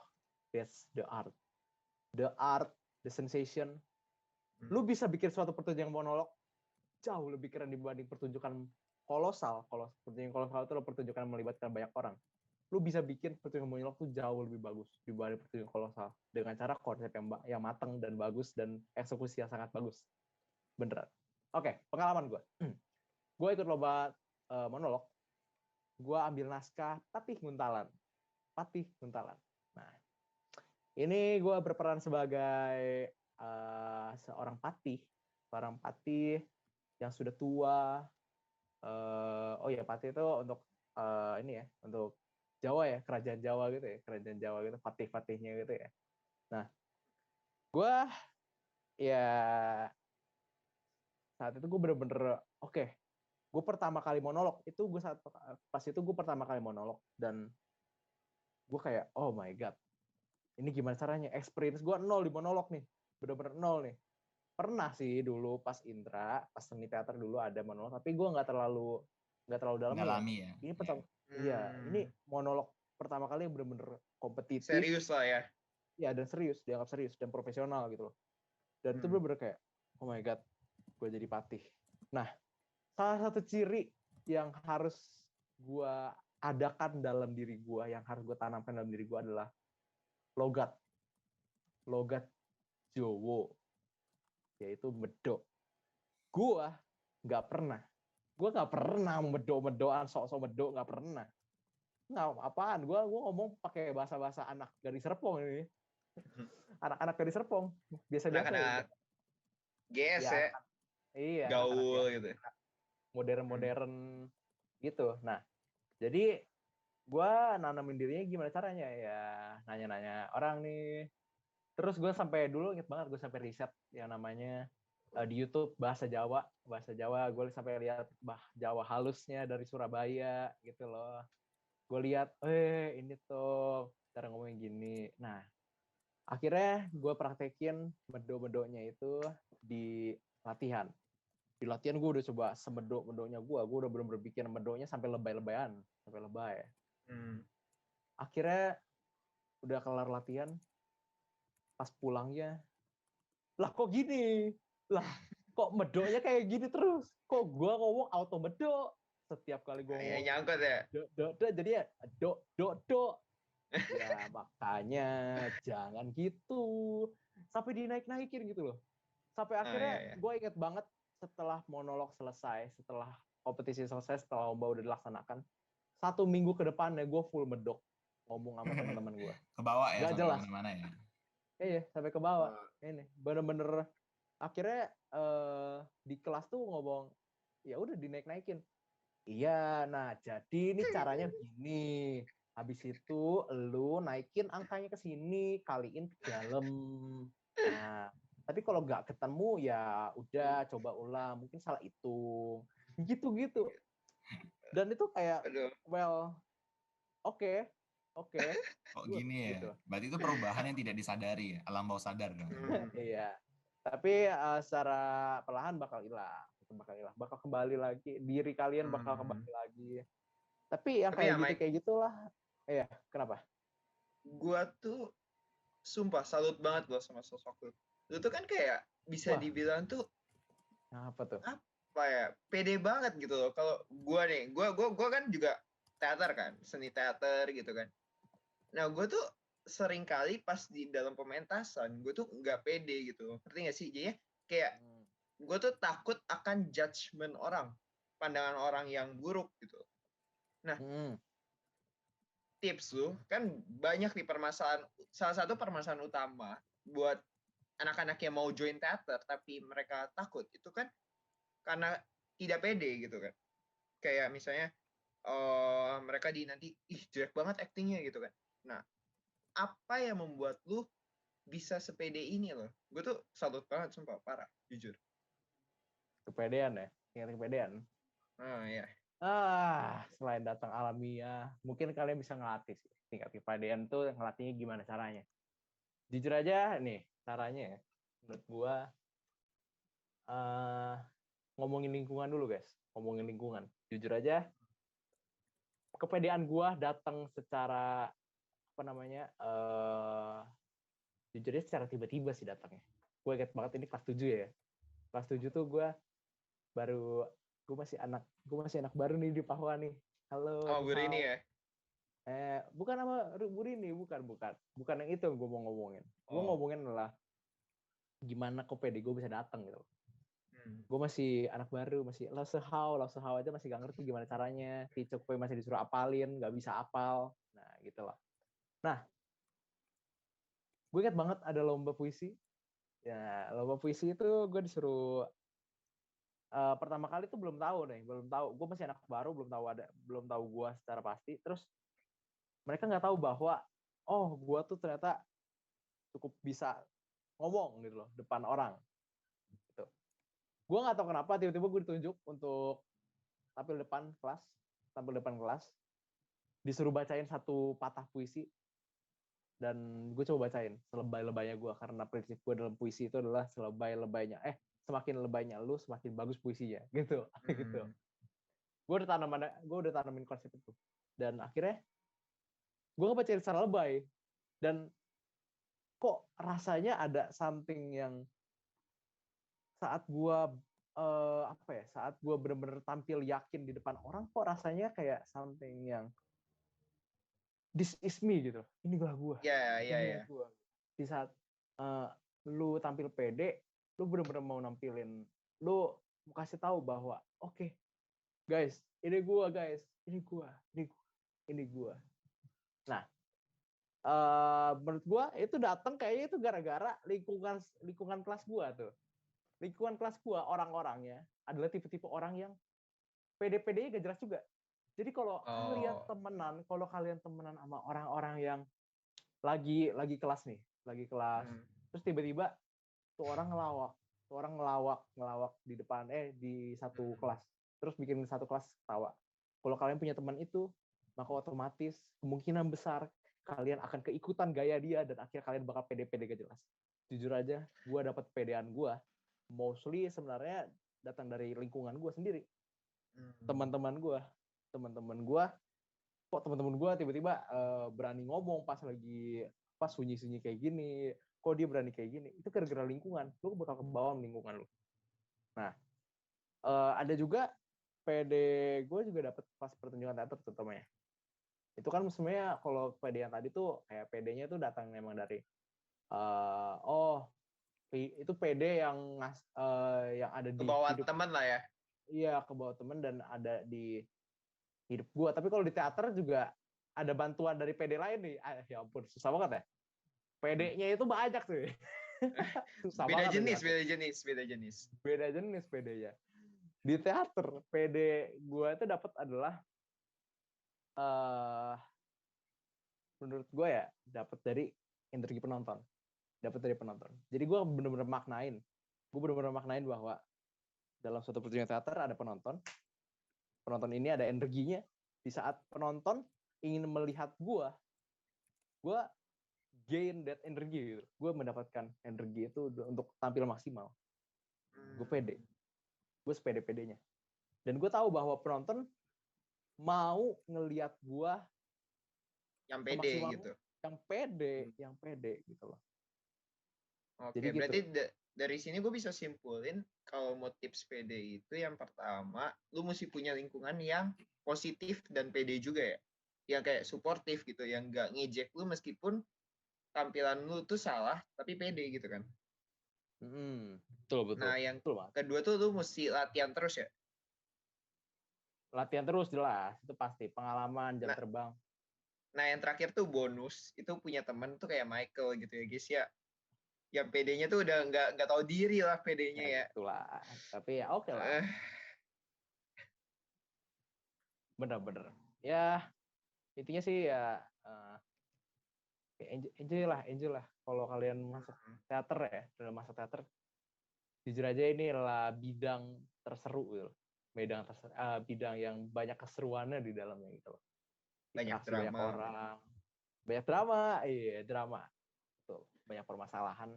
that's the art, the sensation. Lu bisa bikin suatu pertunjukan monolog jauh lebih keren dibanding pertunjukan kolosal. Kalau pertunjukan kolosal itu pertunjukan melibatkan banyak orang. Lu bisa bikin pertunjukan monolog tuh jauh lebih bagus dibanding pertunjukan kolosal dengan cara konsep yang matang dan bagus dan eksekusi yang sangat bagus. Beneran. Oke, pengalaman gue. Gue ikut lomba monolog. Gue ambil naskah Patih Nguntalan. Nah, ini gue berperan sebagai seorang patih yang sudah tua. Patih itu untuk ini ya, untuk Jawa ya, kerajaan Jawa gitu, patih-patihnya gitu ya. Nah, gue ya saat itu gue bener-bener gue pertama kali monolog itu, gue pertama kali monolog, dan gue kayak oh my god, ini gimana caranya, experience gue nol di monolog nih, bener-bener nol nih. Pernah sih dulu pas seni teater dulu ada monolog, tapi gue nggak terlalu dalami ya. Ini pertama, ini monolog pertama kali yang bener-bener kompetitif. Serius lah ya. Ya, dan dianggap serius dan profesional gitu loh. Dan itu bener-bener kayak, oh my god, gue jadi patih. Nah, salah satu ciri yang harus gue adakan dalam diri gue, yang harus gue tanamkan dalam diri gue adalah logat Jowo, yaitu medok. Gue nggak pernah medok-medokan, sok-sok medok, nggak pernah. nggak apaan, gue ngomong pakai bahasa anak Gading Serpong ini, anak-anak Gading Serpong biasa-biasa ya. Anak-anak GS Ya, ya, iya, anak-anak gaul biasa, gitu. modern gitu. Nah, jadi gue nanamin dirinya gimana caranya ya, nanya-nanya orang nih. Terus gue sampai dulu inget banget, gue sampai riset yang namanya di YouTube bahasa Jawa gue sampai lihat Jawa halusnya dari Surabaya gitu loh. Gue lihat ini tuh cara ngomongnya gini. Nah, akhirnya gue praktekin medok-medoknya itu di latihan. Di latihan gue udah coba semedok-medoknya gue udah bener-bener bikin medoknya sampai lebay-lebayan, sampai lebay. Akhirnya udah kelar latihan, pas pulangnya, lah kok gini? Lah kok medoknya kayak gini terus? Kok gue ngomong auto medok? Setiap kali gue Ya ngomong nyangkut ya. do, jadi ya do. Ya makanya jangan gitu. Sampai dinaik-naikin gitu loh. Sampai akhirnya Iya. gue inget banget setelah monolog selesai, setelah kompetisi selesai, setelah lomba udah dilaksanakan, 1 minggu ke depannya gue full medok ngomong sama teman-teman gue. Kebawa ya Gak sampai jelas. mana-mana ya. Iya, sampai ke bawah. Ini bener-bener akhirnya di kelas tuh ngomong, ya udah dinaik-naikin. Iya, nah jadi ini caranya gini. Habis itu lu naikin angkanya ke sini, kaliin ke dalam. Nah, tapi kalau nggak ketemu ya udah coba ulang, mungkin salah hitung. Gitu-gitu. Dan itu kayak Aduh. well, oke. Kok gini ya? Gitu. Berarti itu perubahan yang tidak disadari ya, alam bawah sadar kan? Iya. Tapi secara perlahan bakal hilang. Bakal kembali lagi. Diri kalian bakal kembali lagi. Tapi yang kayak Mike, kayak gitulah. Iya, kenapa? Gua tuh sumpah salut banget loh sama sosok lu. Lu tuh kan kayak bisa dibilang tuh apa tuh? Apa ya? Pede banget gitu loh. Kalau gua nih, gua kan juga teater kan, seni teater gitu kan. Nah, gua tuh sering kali pas di dalam pementasan, gue tuh nggak pede gitu. Ngerti nggak sih? Jadi kayak gue tuh takut akan judgement orang, pandangan orang yang buruk gitu. Nah, tips lu kan banyak nih permasalahan. Salah satu permasalahan utama buat anak-anak yang mau join teater tapi mereka takut itu kan karena tidak pede gitu kan. Kayak misalnya mereka nanti jelek banget actingnya gitu kan. Nah, apa yang membuat lu bisa sepede ini loh? Gue tuh salut banget sumpah, parah, jujur. Kepedean ya? Tingkat kepedean? Iya. Selain datang alamiah, mungkin kalian bisa ngelatih sih. Tingkat kepedean tuh ngelatihnya gimana caranya? Jujur aja nih, caranya ya. Menurut gua, ngomongin lingkungan dulu guys. Ngomongin lingkungan. Jujur aja, kepedean gua datang secara jujurnya secara tiba-tiba sih datangnya. Gue inget banget ini kelas 7 ya. Kelas 7 tuh gue masih anak baru nih di Papua nih. Halo. Oh, Bu Rini ya? Bukan sama Bu Rini, bukan yang itu yang gue mau ngomongin. Gue ngomongin adalah gimana kok pede gue bisa datang gitu. Gue masih anak baru, masih lausehau aja masih gak ngerti gimana caranya. Ticuk masih disuruh apalin, gak bisa apal. Nah gitu lah. Nah, gue ingat banget ada lomba puisi. Ya, lomba puisi itu gue disuruh pertama kali tuh belum tahu. Gue masih anak baru, belum tahu gue secara pasti. Terus mereka nggak tahu bahwa gue tuh ternyata cukup bisa ngomong gitu loh depan orang. Gitu. Gue nggak tahu kenapa tiba-tiba gue ditunjuk untuk tampil depan kelas, disuruh bacain satu patah puisi. Dan gue coba bacain selebay-lebaynya gue, karena prinsip gue dalam puisi itu adalah selebay-lebaynya. Semakin lebaynya lu, semakin bagus puisinya, gitu. Gitu. Gue udah tanamin konsep itu. Dan akhirnya gue ngebacain secara lebay. Dan kok rasanya ada something yang saat gue saat gue bener-bener tampil yakin di depan orang, kok rasanya kayak something yang this is me gitu. Inilah gue. Iya. Di saat lu tampil pede, lu bener-bener mau nampilin, lu mau kasih tahu bahwa oke, guys, ini gue. ini gue. Nah, menurut gue itu datang kayaknya itu gara-gara lingkungan kelas gue tuh. Lingkungan kelas gue orang-orangnya adalah tipe-tipe orang yang pede-pedenya gak jelas juga. Jadi kalau kalian temenan sama orang-orang yang lagi kelas nih, lagi kelas, terus tiba-tiba tuh orang ngelawak di depan di satu kelas, terus bikin satu kelas tawa. Kalau kalian punya teman itu, maka otomatis kemungkinan besar kalian akan keikutan gaya dia dan akhirnya kalian bakal pede-pede gak jelas. Jujur aja, gue dapat pedean gue mostly sebenarnya datang dari lingkungan gue sendiri. Teman-teman gue tiba-tiba berani ngomong pas sunyi-sunyi kayak gini, kok dia berani kayak gini, itu gara-gara lingkungan, lu bakal ke bawah lingkungan lu. Nah, ada juga PD gue juga dapet pas pertunjukan teater terutamanya. Itu kan sebenarnya kalau PD yang tadi tuh kayak PD-nya tuh datang memang dari itu PD yang ada di kebawa hidup teman lah ya. Iya, kebawa teman dan ada di hidup gue. Tapi kalau di teater juga ada bantuan dari PD lain nih. Ya ampun, susah banget ya. PD-nya itu banyak tuh. Susah beda banget. jenis. Beda jenis PD-nya. Di teater, PD gue itu dapat adalah menurut gue ya dapat dari energi penonton. Jadi gue benar-benar maknain bahwa dalam suatu pertunjukan teater ada penonton ini ada energinya. Di saat penonton ingin melihat gue gain that energy gitu. Gue mendapatkan energi itu untuk tampil maksimal. Gue pede. Gue sepede-pedenya. Dan gue tahu bahwa penonton mau ngelihat gue yang pede gitu. Yang pede gitu loh. Oke, jadi berarti gitu. Dari sini gue bisa simpulin kalau mau tips pede itu yang pertama, lu mesti punya lingkungan yang positif dan pede juga ya. Yang kayak suportif gitu, yang nggak ngejek lu meskipun tampilan lu tuh salah, tapi pede gitu kan. Betul. Nah, yang kedua tuh lu mesti latihan terus ya. Latihan terus jelas, itu pasti. Pengalaman, jam terbang. Nah, yang terakhir tuh bonus, itu punya temen tuh kayak Michael gitu ya guys ya. Yang PD-nya tuh udah nggak tahu diri lah PD-nya ya. Itulah. Tapi ya oke lah. Bener-bener. Ya, intinya sih ya enjoy lah. Kalau kalian masuk teater ya, dalam masa teater, jujur aja ini adalah bidang terseru gitu. Bidang yang banyak keseruannya di dalamnya gitu loh. Banyak drama. Iya, drama. Tuh, banyak permasalahan.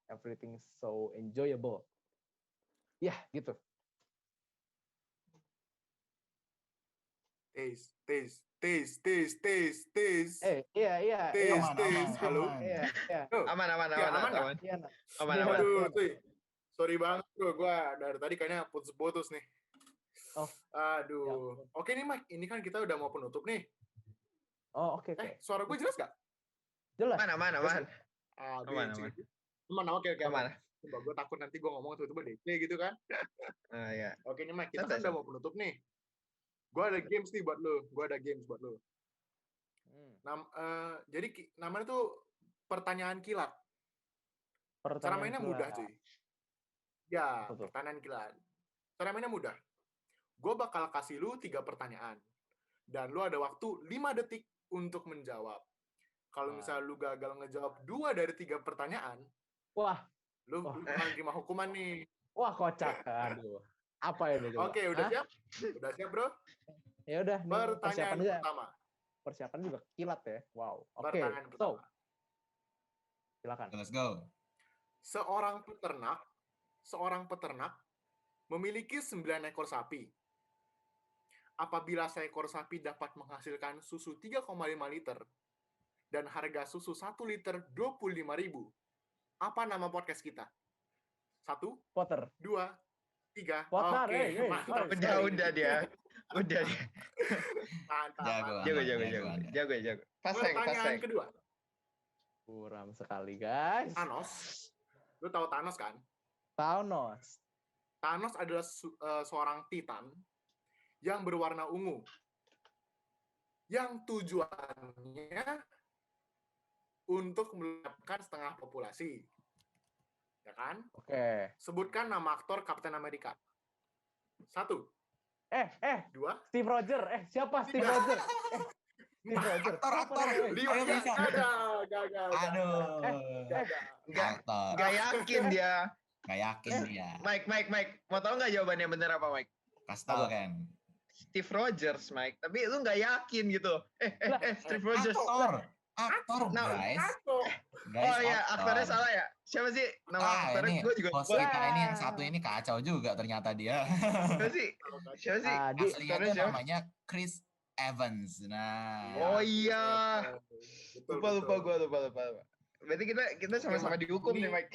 Everything so enjoyable. Ya, gitu. Tes. Iya. Halo. Iya. Aman. Aduh, sorry banget bro, gue dari tadi kayaknya putus-putus nih. Aduh. Oke nih Mike, ini kan kita udah mau penutup nih. Oke. Suara gue jelas gak? Jelas. Aman. Oke. Coba gue takut nanti gue ngomong tiba-tiba DC gitu kan. Ya. Oke nih Mike, kita kan udah mau penutup nih. Gue ada games nih buat lo. Jadi namanya tuh pertanyaan kilat. Cara mainnya mudah cuy. Ya, pertanyaan kilat. Cara mainnya mudah. Gue bakal kasih lu 3 pertanyaan. Dan lu ada waktu 5 detik untuk menjawab. Kalau misalnya lu gagal ngejawab 2 dari 3 pertanyaan, lu akan terima hukuman nih. Wah, kocak. Aduh. Apa ini coba? Oke, udah siap? Udah siap, bro? Ya udah, pertanyaan pertama. Persiapan juga kilat ya. Wow. Oke. Pertanyaan pertama. Silakan. Let's go. Seorang peternak memiliki 9 ekor sapi. Apabila seekor sapi dapat menghasilkan susu 3,5 liter dan harga susu 1 liter 25.000, apa nama podcast kita? 1, Potter. 2, 3. Potter. Oke, mantap. Udah dia. Mantap. Jago. Pertanyaan kedua. Buram sekali, guys. Thanos. Lu tahu Thanos kan? Thanos adalah seorang titan yang berwarna ungu. yang tujuannya untuk melenyapkan setengah populasi. Ya kan? Oke. Sebutkan nama aktor Kapten Amerika. 1. 2. Steve Rogers. Siapa Steve Rogers? Steve Rogers. Aktor. 5. Bisa. Gagal. Aduh. Gak yakin dia. Gak yakin dia. Mike. Mau tahu nggak jawabannya bener apa, Mike? Kasih tau kan. Steve Rogers, Mike. Tapi lu nggak yakin gitu. Steve Rogers. Aktor, guys. Oh iya, aktornya salah ya? Siapa sih nama aktornya? Gue juga host kita ini yang satu ini kacau juga ternyata dia. Siapa sih? Aslinya tuh namanya Chris Evans. Nah. Oh iya. Lupa gue. Berarti kita sama-sama dihukum nih, Mike.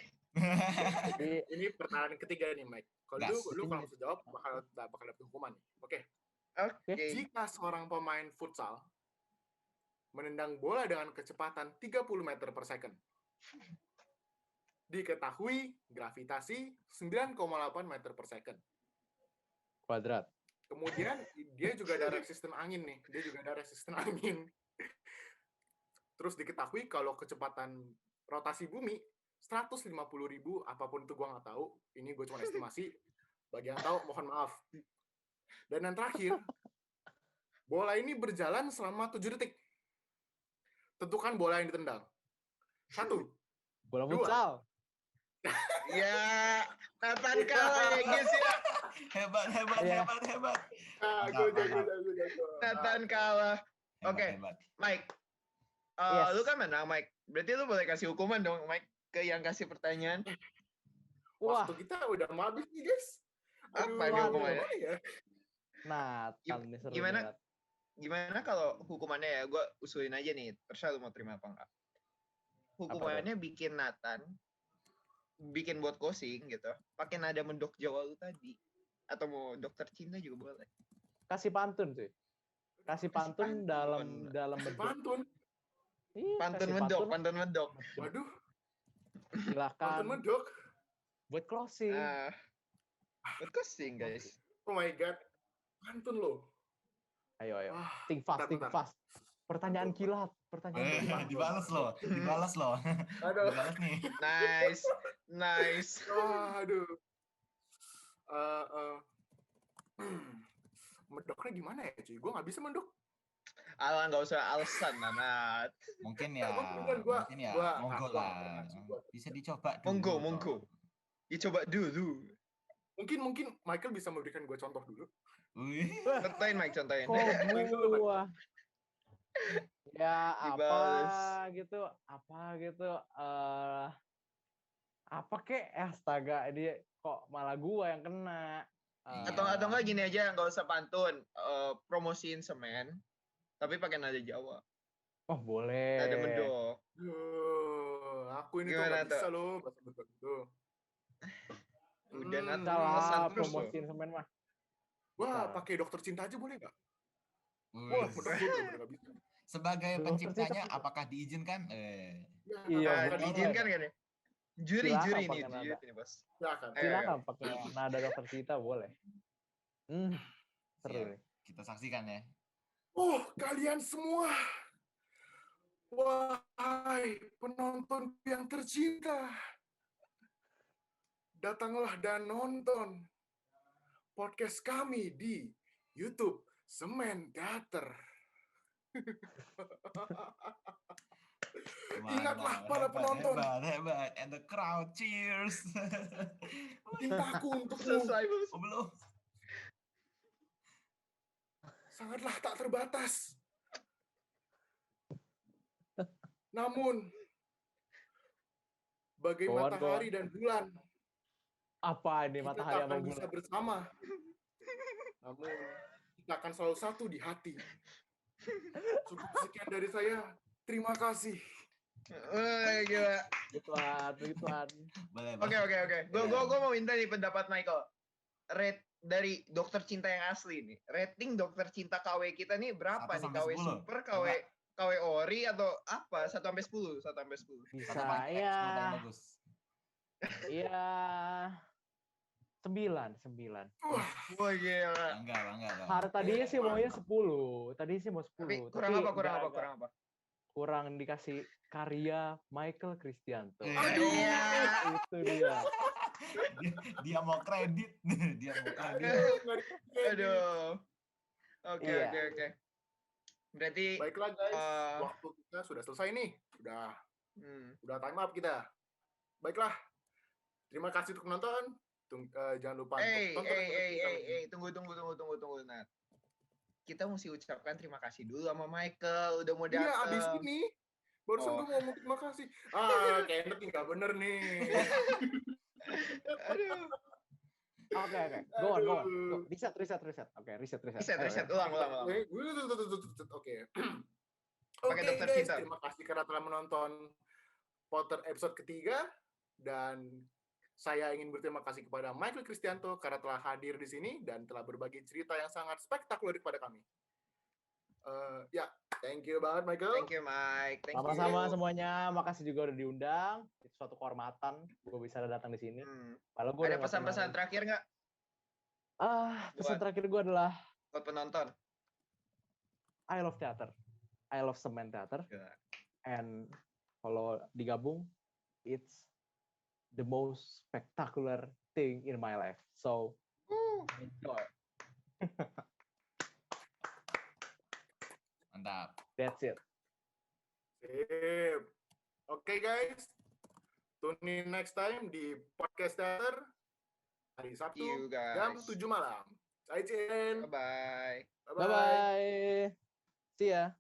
Ini pertanyaan ketiga nih, Mike. Kalau lu kalau bisa jawab bakal dapat hukuman nih. Oke. Jika seorang pemain futsal menendang bola dengan kecepatan 30 meter per second, diketahui gravitasi 9,8 meter per second. Kuadrat. Kemudian dia juga ada resisten angin nih. Terus diketahui kalau kecepatan rotasi bumi 150.000, apapun itu gue nggak tahu. Ini gue cuma estimasi. Bagi yang tahu, mohon maaf. Dan yang terakhir, bola ini berjalan selama 7 detik. Tentukan bola yang ditendang. 1. Bola futsal. Ya, Nathan kalah ya guys ya. Hebat. Nathan kalah. Oke, Mike. Lu kan menang, Mike. Berarti lu boleh kasih hukuman dong, Mike, ke yang kasih pertanyaan. Waktu kita udah mau habis nih, guys. Apa nih hukumannya? Nathan nih seru banget. Gimana kalau hukumannya ya? Gue usulin aja nih. Terserah lu mau terima apa enggak. Hukumannya bikin Nathan bikin buat closing gitu. Pakai nada mendok Jawa lu tadi. Atau mau dokter cinta juga boleh. Kasih pantun sih. Kasih pantun dalam bentuk. Pantun. Pantun mendok. Waduh. Silakan. Pantun mendok. Buat closing. Buat closing, guys. Oh my god. Pantun lo. Ayo. Think fast. Pertanyaan kilat. Dibalas loh. Aduh. Dibalas nih. Nice. Aduh. Mendoknya gimana ya, cuy? Gue nggak bisa mendok. Alah, nggak usah alasan, Nanat. Mungkin ya. Monggo lah. Bisa dicoba dulu. Monggo. Dicoba dulu. Mungkin Michael bisa memberikan gue contoh dulu. Contohin, Mike, contohin. Ya, apa gitu. Apa kek? Astaga, dia kok malah gua yang kena. Atau enggak gini aja, nggak usah pantun. Promosiin semen, tapi pakai nada Jawa. Oh, boleh. Nada mendok. Aku ini tuh nggak bisa loh bahasa mendok itu. Udah salah promosiin semen mah. Wah, pakai dokter cinta aja boleh nggak? Wah, bener bisa. Sebagai penciptanya, apakah diizinkan? Iya, diizinkan kan ya? Juri ini, bos. Silakan pakai nada dokter cinta boleh. Seru nih. Kita saksikan ya. Oh, kalian semua. Wahai penonton yang tercinta. Datanglah dan nonton podcast kami di YouTube Semen Teater. Ingatlah para penonton. Hebat. And the crowd cheers. Cintaku untukmu. Selesai, bos. Belum. Sangatlah tak terbatas. Namun, bagai matahari dan bulan. Apa ini matahari sama bulan? Kita akan bisa bersama. Namun, kita akan selalu satu di hati. Cukup sekian dari saya. Terima kasih. Gila. Begituan. Oke. Gue mau minta nih pendapat Michael. Rate dari dokter cinta yang asli nih. Rating dokter cinta KW kita nih berapa nih? KW 10. Super, KW ori atau apa? 1 sampai 10. Bisa ya. Iya. 9. Wah gila. Bangga dong. Tadinya sih maunya 10. Tadinya sih mau 10. Tapi kurang apa? Kurang dikasih karya Michael Cristianto. Aduh. Itu dia. Dia mau kredit. Aduh. Oke. Berarti baiklah guys, waktu kita sudah selesai nih. Udah time up kita. Baiklah. Terima kasih untuk menonton. Jangan lupa untuk tonton. Tunggu. Nah, kita mesti ucapkan terima kasih dulu sama Michael udah mau datang. Iya, abis ini barusan gue ngomong terima kasih. Kayaknya nggak bener nih. Aduh. Oke. Go on. Riset. Oke, riset. Riset. Ulang. Oke. Pakai dokter guys, cinta. terima kasih karena telah menonton Potter episode ketiga, dan saya ingin berterima kasih kepada Michael Cristianto karena telah hadir di sini dan telah berbagi cerita yang sangat spektakuler kepada kami. Thank you banget Michael. Thank you Mike. Sama-sama semuanya. Makasih juga udah diundang. Itu suatu kehormatan gue bisa datang di sini. Ada pesan-pesan terakhir nggak? Pesan terakhir gue adalah buat penonton. I love theater. I love Semen Theater. And kalau digabung, it's the most spectacular thing in my life. So, enjoy. Mantap. That's it. Sip. Oke guys, tune in next time di Podcast Theater hari Sabtu jam 7 malam. Bye. Bye-bye. See ya.